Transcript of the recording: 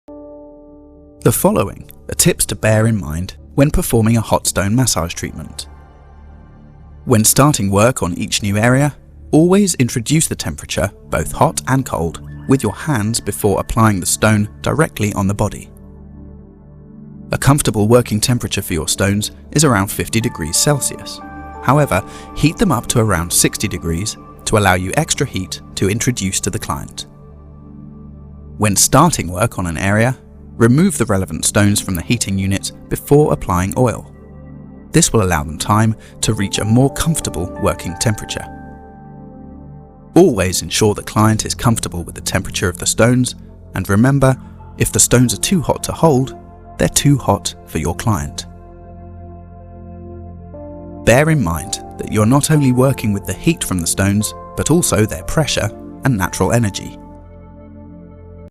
The following are tips to bear in mind when performing a hot stone massage treatment. When starting work on each new area, always introduce the temperature, both hot and cold, with your hands before applying the stone directly on the body. A comfortable working temperature for your stones is around 50 degrees Celsius. However, heat them up to around 60 degrees to allow you extra heat to introduce to the client. When starting work on an area, remove the relevant stones from the heating unit before applying oil. This will allow them time to reach a more comfortable working temperature. Always ensure the client is comfortable with the temperature of the stones, and remember, if the stones are too hot to hold, they're too hot for your client. Bear in mind that you're not only working with the heat from the stones, but also their pressure and natural energy.